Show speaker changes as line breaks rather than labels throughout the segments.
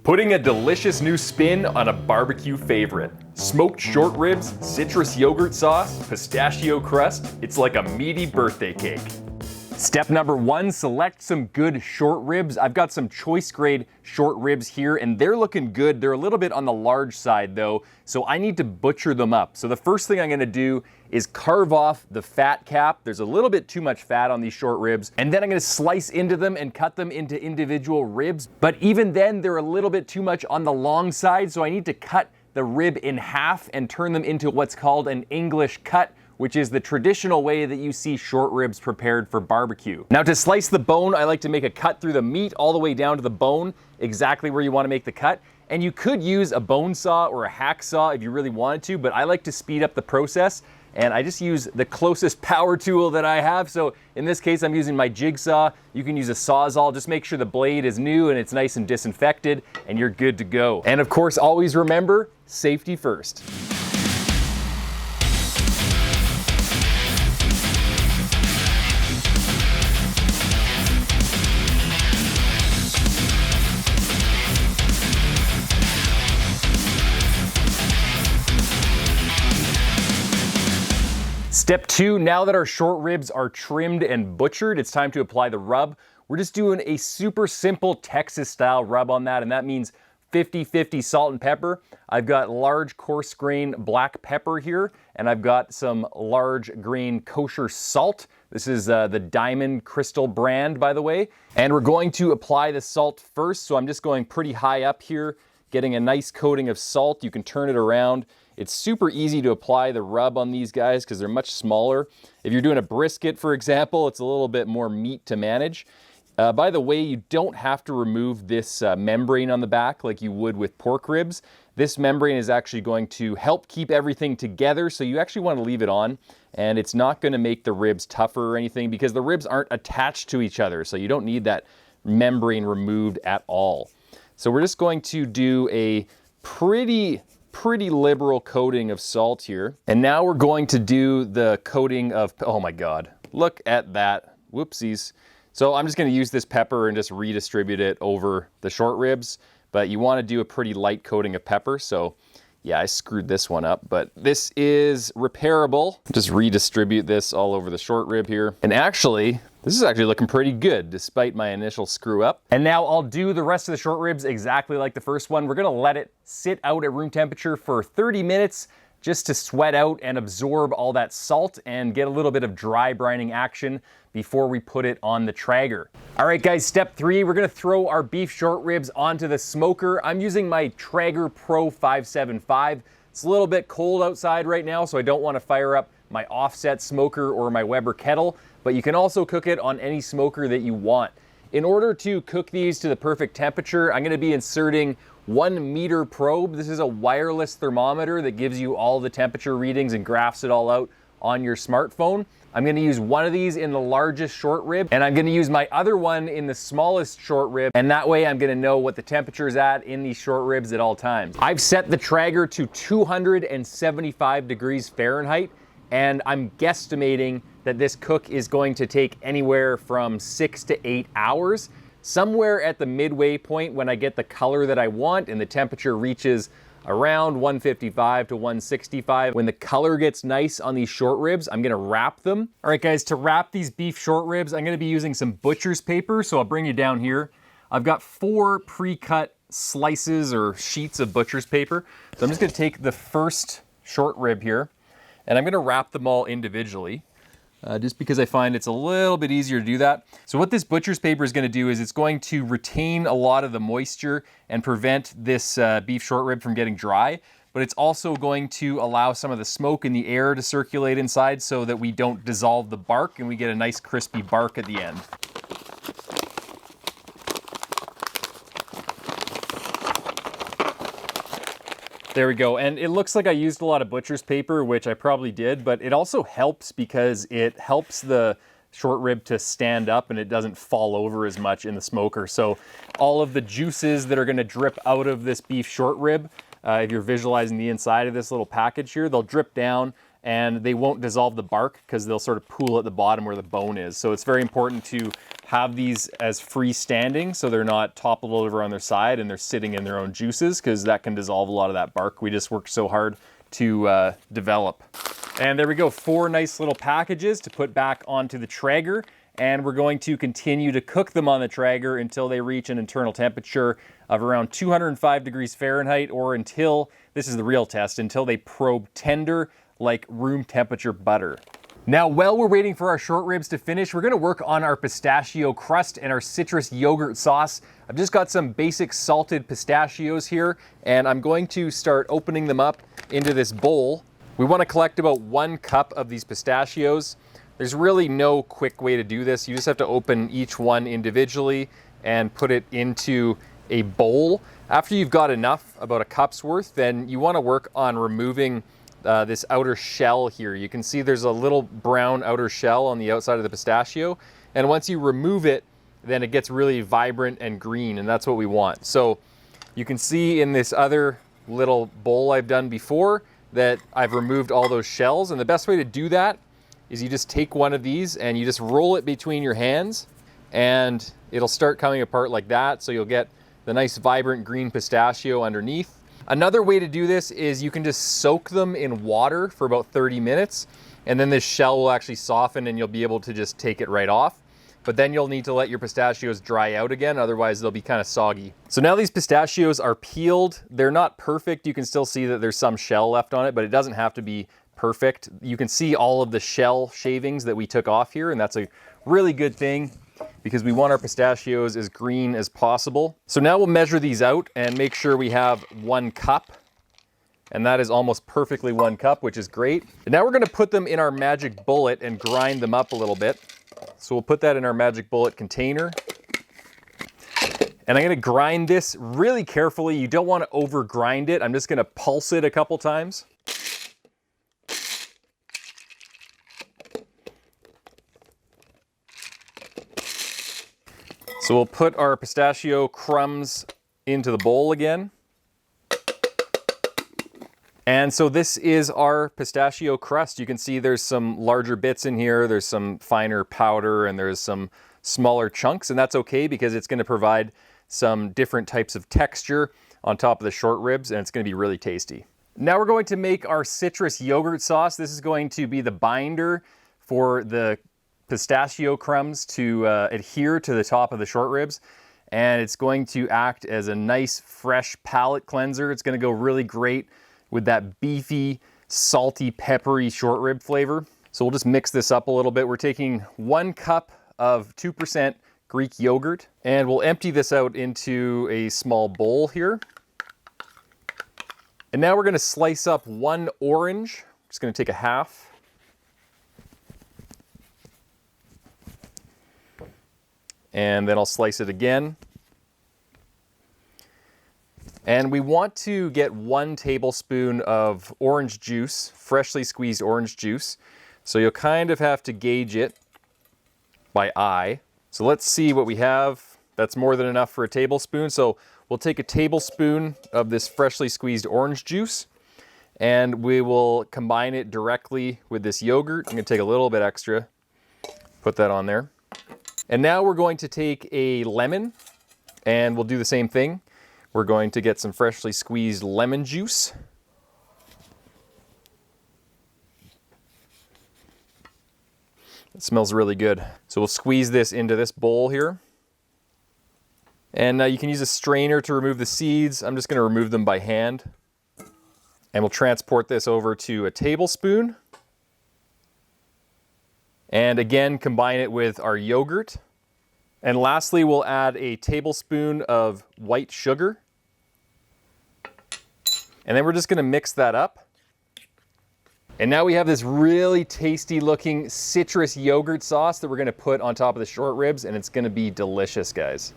Putting a delicious new spin on a barbecue favorite. Smoked short ribs, citrus yogurt sauce, pistachio crust. It's like a meaty birthday cake. Step number 1, select some good short ribs. I've got some choice grade short ribs here and they're looking good. They're a little bit on the large side though, so I need to butcher them up. So the first thing I'm gonna do is carve off the fat cap. There's a little bit too much fat on these short ribs. And then I'm gonna slice into them and cut them into individual ribs. But even then, they're a little bit too much on the long side, so I need to cut the rib in half and turn them into what's called an English cut, which is the traditional way that you see short ribs prepared for barbecue. Now to slice the bone, I like to make a cut through the meat all the way down to the bone, exactly where you want to make the cut. And you could use a bone saw or a hacksaw if you really wanted to, but I like to speed up the process and I just use the closest power tool that I have. So in this case, I'm using my jigsaw. You can use a Sawzall. Just make sure the blade is new and it's nice and disinfected and you're good to go. And of course, always remember, safety first. Step 2, now that our short ribs are trimmed and butchered, it's time to apply the rub. We're just doing a super simple Texas style rub on that, and that means 50-50 salt and pepper. I've got large coarse grain black pepper here, and I've got some large grain kosher salt. This is the Diamond Crystal brand, by the way. And we're going to apply the salt first, so I'm just going pretty high up here, getting a nice coating of salt. You can turn it around. It's super easy to apply the rub on these guys because they're much smaller. If you're doing a brisket, for example, it's a little bit more meat to manage. By the way, you don't have to remove this membrane on the back like you would with pork ribs. This membrane is actually going to help keep everything together, so you actually want to leave it on, and it's not going to make the ribs tougher or anything because the ribs aren't attached to each other, so you don't need that membrane removed at all. So we're just going to do a pretty liberal coating of salt here. And now we're going to do the coating of, oh my God, look at that, whoopsies. So I'm just gonna use this pepper and just redistribute it over the short ribs, but you wanna do a pretty light coating of pepper. So yeah, I screwed this one up, but this is repairable. Just redistribute this all over the short rib here. And actually, this is actually looking pretty good despite my initial screw up. And now I'll do the rest of the short ribs exactly like the first one. We're gonna let it sit out at room temperature for 30 minutes just to sweat out and absorb all that salt and get a little bit of dry brining action before we put it on the Traeger. All right guys, step 3, we're gonna throw our beef short ribs onto the smoker. I'm using my Traeger Pro 575. It's a little bit cold outside right now, so I don't wanna fire up my offset smoker or my Weber kettle, but you can also cook it on any smoker that you want. In order to cook these to the perfect temperature, I'm gonna be inserting 1 meter probe. This is a wireless thermometer that gives you all the temperature readings and graphs it all out on your smartphone. I'm gonna use one of these in the largest short rib, and I'm gonna use my other one in the smallest short rib, and that way I'm gonna know what the temperature is at in these short ribs at all times. I've set the Traeger to 275 degrees Fahrenheit, and I'm guesstimating that this cook is going to take anywhere from 6 to 8 hours. Somewhere at the midway point when I get the color that I want and the temperature reaches around 155 to 165. When the color gets nice on these short ribs, I'm gonna wrap them. All right guys, to wrap these beef short ribs, I'm gonna be using some butcher's paper, so I'll bring you down here. I've got 4 pre-cut slices or sheets of butcher's paper. So I'm just gonna take the first short rib here, and I'm gonna wrap them all individually. Just because I find it's a little bit easier to do that. So what this butcher's paper is gonna do is it's going to retain a lot of the moisture and prevent this beef short rib from getting dry, but it's also going to allow some of the smoke and the air to circulate inside so that we don't dissolve the bark and we get a nice crispy bark at the end. There we go, and it looks like I used a lot of butcher's paper, which I probably did, but it also helps because it helps the short rib to stand up and it doesn't fall over as much in the smoker. So all of the juices that are gonna drip out of this beef short rib, if you're visualizing the inside of this little package here, they'll drip down and they won't dissolve the bark because they'll sort of pool at the bottom where the bone is. So it's very important to have these as freestanding so they're not toppled over on their side and they're sitting in their own juices, because that can dissolve a lot of that bark we just worked so hard to develop. And there we go, 4 nice little packages to put back onto the Traeger. And we're going to continue to cook them on the Traeger until they reach an internal temperature of around 205 degrees Fahrenheit, or until, this is the real test, until they probe tender like room temperature butter. Now, while we're waiting for our short ribs to finish, we're gonna work on our pistachio crust and our citrus yogurt sauce. I've just got some basic salted pistachios here, and I'm going to start opening them up into this bowl. We wanna collect about 1 cup of these pistachios. There's really no quick way to do this. You just have to open each one individually and put it into a bowl. After you've got enough, about a cup's worth, then you wanna work on removing this outer shell here. You can see there's a little brown outer shell on the outside of the pistachio. And once you remove it, then it gets really vibrant and green, and that's what we want. So you can see in this other little bowl I've done before that I've removed all those shells. And the best way to do that is you just take one of these and you just roll it between your hands, and it'll start coming apart like that. So you'll get the nice vibrant green pistachio underneath. Another way to do this is you can just soak them in water for about 30 minutes, and then this shell will actually soften and you'll be able to just take it right off. But then you'll need to let your pistachios dry out again, otherwise they'll be kind of soggy. So now these pistachios are peeled. They're not perfect. You can still see that there's some shell left on it, but it doesn't have to be perfect. You can see all of the shell shavings that we took off here, and that's a really good thing, because we want our pistachios as green as possible. So now we'll measure these out and make sure we have 1 cup. And that is almost perfectly 1 cup, which is great. And now we're gonna put them in our magic bullet and grind them up a little bit. So we'll put that in our magic bullet container. And I'm gonna grind this really carefully. You don't wanna over grind it. I'm just gonna pulse it a couple times. So we'll put our pistachio crumbs into the bowl again. And so this is our pistachio crust. You can see there's some larger bits in here, there's some finer powder, and there's some smaller chunks, and that's okay because it's gonna provide some different types of texture on top of the short ribs, and it's gonna be really tasty. Now we're going to make our citrus yogurt sauce. This is going to be the binder for the pistachio crumbs to adhere to the top of the short ribs, and it's going to act as a nice fresh palate cleanser. It's going to go really great with that beefy, salty, peppery short rib flavor. So we'll just mix this up a little bit. We're taking 1 cup of 2% Greek yogurt, and we'll empty this out into a small bowl here. And now we're going to slice up 1 orange. I'm just going to take a half. And then I'll slice it again. And we want to get 1 tablespoon of orange juice, freshly squeezed orange juice. So you'll kind of have to gauge it by eye. So let's see what we have. That's more than enough for a tablespoon. So we'll take a tablespoon of this freshly squeezed orange juice, and we will combine it directly with this yogurt. I'm gonna take a little bit extra, put that on there. And now we're going to take a lemon, and we'll do the same thing. We're going to get some freshly squeezed lemon juice. It smells really good. So we'll squeeze this into this bowl here. And you can use a strainer to remove the seeds. I'm just going to remove them by hand. And we'll transport this over to a tablespoon. And again, combine it with our yogurt. And lastly, we'll add a tablespoon of white sugar. And then we're just gonna mix that up. And now we have this really tasty looking citrus yogurt sauce that we're gonna put on top of the short ribs, and it's gonna be delicious, guys.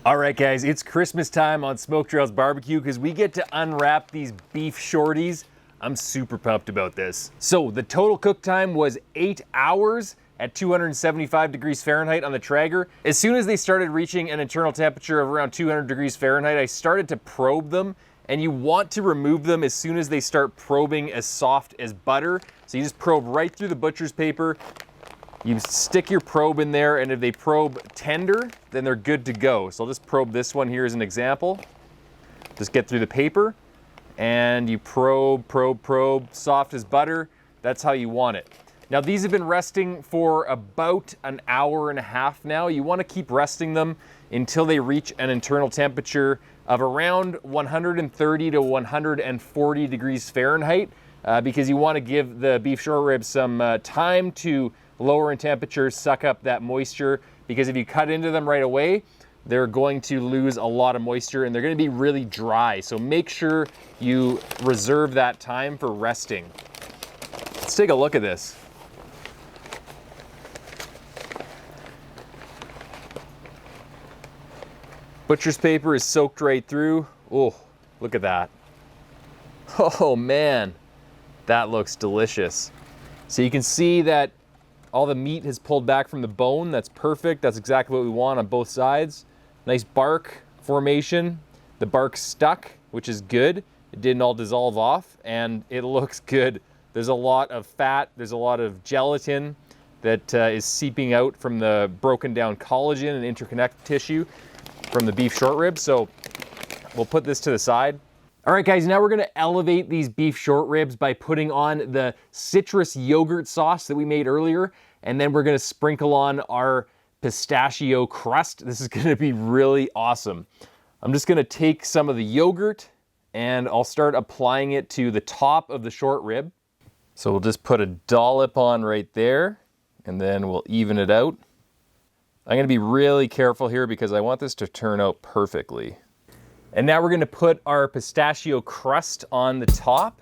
All right, guys, it's Christmas time on Smoke Trails Barbecue because we get to unwrap these beef shorties. I'm super pumped about this. So the total cook time was 8 hours at 275 degrees Fahrenheit on the Traeger. As soon as they started reaching an internal temperature of around 200 degrees Fahrenheit, I started to probe them and you want to remove them as soon as they start probing as soft as butter. So you just probe right through the butcher's paper. You stick your probe in there, and if they probe tender, then they're good to go. So I'll just probe this one here as an example. Just get through the paper, and you probe, soft as butter. That's how you want it. Now these have been resting for about an hour and a half now. You want to keep resting them until they reach an internal temperature of around 130 to 140 degrees Fahrenheit, because you want to give the beef short ribs some time to lower in temperature, suck up that moisture, because if you cut into them right away, they're going to lose a lot of moisture and they're going to be really dry. So make sure you reserve that time for resting. Let's take a look at this. Butcher's paper is soaked right through. Oh, look at that. Oh man, that looks delicious. So you can see that all the meat has pulled back from the bone. That's perfect. That's exactly what we want on both sides. Nice bark formation. The bark stuck, which is good. It didn't all dissolve off, and it looks good. There's a lot of fat. There's a lot of gelatin that is seeping out from the broken down collagen and interconnective tissue from the beef short ribs. So we'll put this to the side. All right, guys, now we're gonna elevate these beef short ribs by putting on the citrus yogurt sauce that we made earlier, and then we're gonna sprinkle on our pistachio crust. This is gonna be really awesome. I'm just gonna take some of the yogurt and I'll start applying it to the top of the short rib. So we'll just put a dollop on right there, and then we'll even it out. I'm gonna be really careful here because I want this to turn out perfectly. And now we're gonna put our pistachio crust on the top.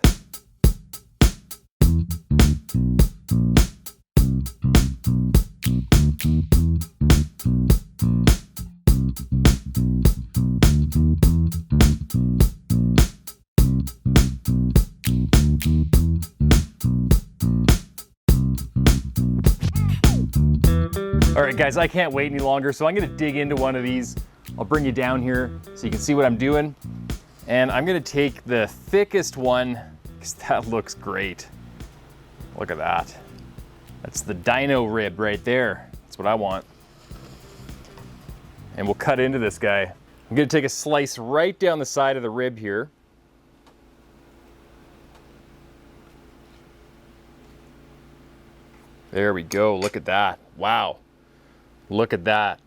All right, guys, I can't wait any longer, so I'm gonna dig into one of these. I'll bring you down here so you can see what I'm doing. And I'm gonna take the thickest one because that looks great. Look at that. That's the dino rib right there. That's what I want. And we'll cut into this guy. I'm gonna take a slice right down the side of the rib here. There we go, look at that. Wow, look at that.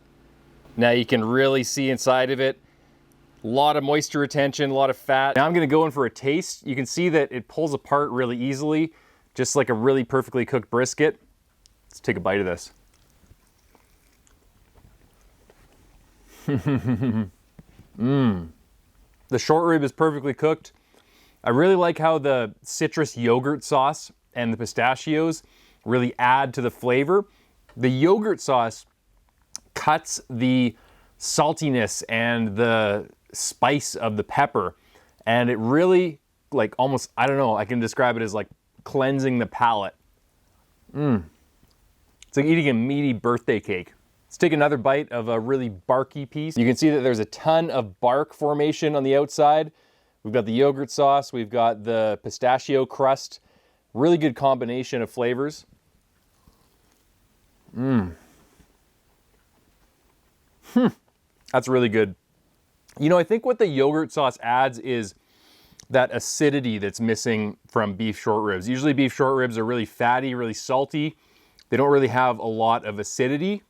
Now you can really see inside of it. A lot of moisture retention, a lot of fat. Now I'm gonna go in for a taste. You can see that it pulls apart really easily, just like a really perfectly cooked brisket. Let's take a bite of this. The short rib is perfectly cooked. I really like how the citrus yogurt sauce and the pistachios really add to the flavor. The yogurt sauce cuts the saltiness and the spice of the pepper, and it really, like, almost, I don't know, I can describe it as like cleansing the palate. It's like eating a meaty birthday cake. Let's take another bite of a really barky piece. You can see that there's a ton of bark formation on the outside. We've got the yogurt sauce, we've got the pistachio crust. Really good combination of flavors. That's really good. You know, I think what the yogurt sauce adds is that acidity that's missing from beef short ribs. Usually beef short ribs are really fatty, really salty. They don't really have a lot of acidity.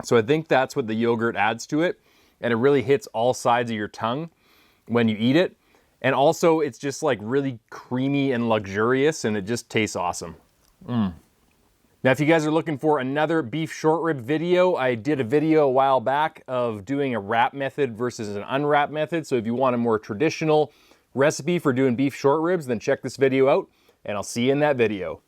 So I think that's what the yogurt adds to it. And it really hits all sides of your tongue when you eat it. And also it's just like really creamy and luxurious, and it just tastes awesome. Now, if you guys are looking for another beef short rib video, I did a video a while back of doing a wrap method versus an unwrap method. So if you want a more traditional recipe for doing beef short ribs, then check this video out, and I'll see you in that video.